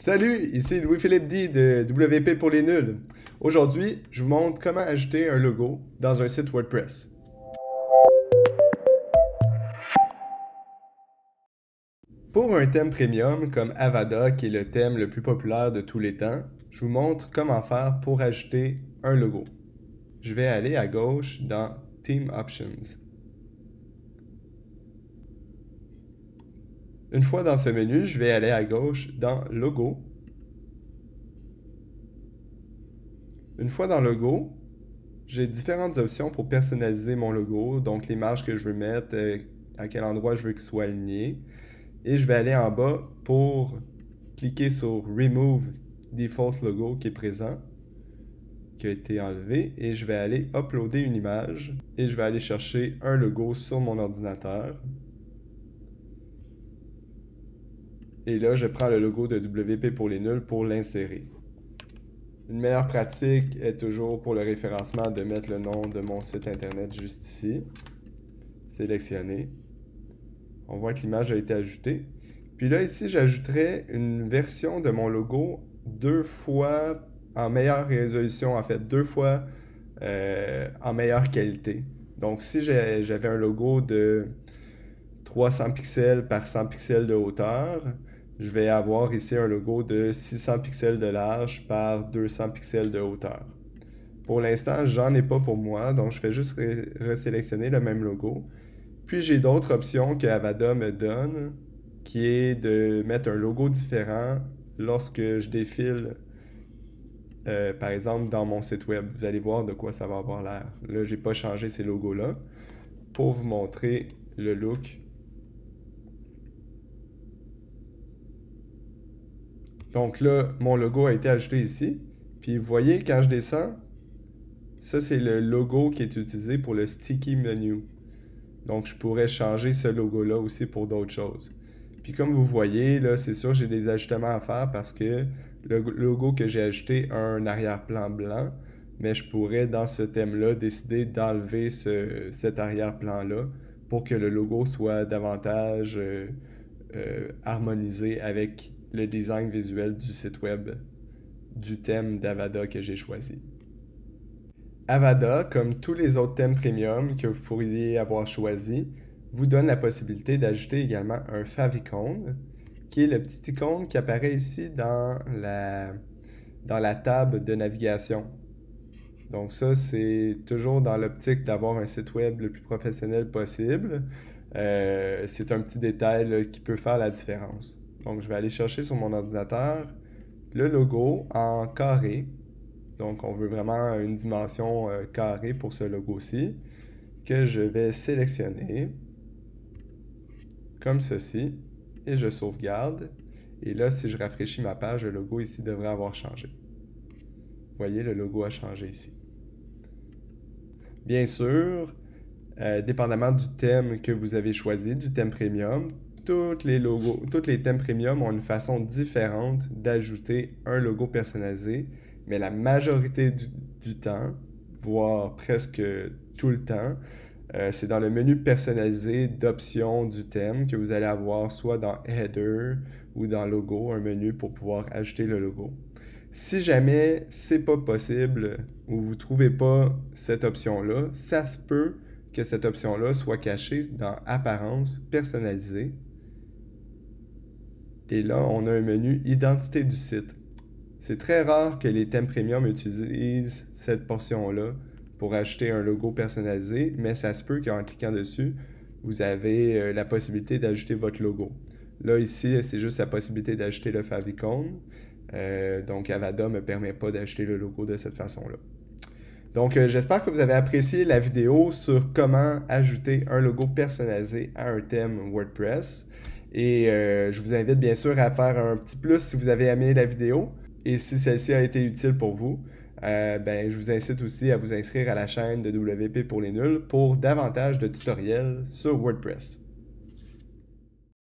Salut, ici Louis-Philippe D de WP pour les nuls. Aujourd'hui, je vous montre comment ajouter un logo dans un site WordPress. Pour un thème premium comme Avada, qui est le thème le plus populaire de tous les temps, je vous montre comment faire pour ajouter un logo. Je vais aller à gauche dans Theme Options. Une fois dans ce menu, je vais aller à gauche dans Logo. Une fois dans Logo, j'ai différentes options pour personnaliser mon logo, donc les marges que je veux mettre, à quel endroit je veux qu'il soit aligné. Et je vais aller en bas pour cliquer sur Remove Default Logo qui est présent, qui a été enlevé, et je vais aller uploader une image et je vais aller chercher un logo sur mon ordinateur. Et là, je prends le logo de WP pour les nuls pour l'insérer. Une meilleure pratique est toujours pour le référencement de mettre le nom de mon site internet juste ici. Sélectionner. On voit que l'image a été ajoutée. Puis là, ici, j'ajouterai une version de mon logo deux fois en meilleure résolution, en fait, deux fois en meilleure qualité. Donc, si j'avais un logo de 300 pixels par 100 pixels de hauteur, je vais avoir ici un logo de 600 pixels de large par 200 pixels de hauteur. Pour l'instant, j'en ai pas pour moi, donc je vais juste resélectionner le même logo. Puis j'ai d'autres options que Avada me donne, qui est de mettre un logo différent lorsque je défile, par exemple, dans mon site web. Vous allez voir de quoi ça va avoir l'air. Là, j'ai pas changé ces logos-là pour vous montrer le look. Donc là, mon logo a été ajouté ici. Puis vous voyez, quand je descends, ça c'est le logo qui est utilisé pour le sticky menu. Donc je pourrais changer ce logo-là aussi pour d'autres choses. Puis comme vous voyez, là, c'est sûr j'ai des ajustements à faire parce que le logo que j'ai ajouté a un arrière-plan blanc, mais je pourrais dans ce thème-là décider d'enlever cet arrière-plan-là pour que le logo soit davantage harmonisé avec le design visuel du site web du thème d'Avada que j'ai choisi. Avada, comme tous les autres thèmes premium que vous pourriez avoir choisi, vous donne la possibilité d'ajouter également un favicon, qui est le petit icône qui apparaît ici dans la table de navigation. Donc ça, c'est toujours dans l'optique d'avoir un site web le plus professionnel possible. C'est un petit détail là, qui peut faire la différence. Donc je vais aller chercher sur mon ordinateur le logo en carré. Donc on veut vraiment une dimension carrée pour ce logo-ci, que je vais sélectionner comme ceci, et je sauvegarde. Et là, si je rafraîchis ma page, le logo ici devrait avoir changé. Vous voyez, le logo a changé ici. Bien sûr, dépendamment du thème que vous avez choisi, du thème premium, tous les thèmes premium ont une façon différente d'ajouter un logo personnalisé, mais la majorité du temps, voire presque tout le temps, c'est dans le menu personnalisé d'options du thème que vous allez avoir soit dans Header ou dans Logo, un menu pour pouvoir ajouter le logo. Si jamais c'est pas possible ou vous trouvez pas cette option-là, ça se peut que cette option-là soit cachée dans Apparence personnalisée. Et là, on a un menu Identité du site. C'est très rare que les thèmes premium utilisent cette portion-là pour ajouter un logo personnalisé, mais ça se peut qu'en cliquant dessus, vous avez la possibilité d'ajouter votre logo. Là, ici, c'est juste la possibilité d'ajouter le favicon. Donc, Avada ne me permet pas d'ajouter le logo de cette façon-là. Donc, j'espère que vous avez apprécié la vidéo sur comment ajouter un logo personnalisé à un thème WordPress. Et je vous invite bien sûr à faire un petit plus si vous avez aimé la vidéo. Et si celle-ci a été utile pour vous, je vous incite aussi à vous inscrire à la chaîne de WP pour les nuls pour davantage de tutoriels sur WordPress.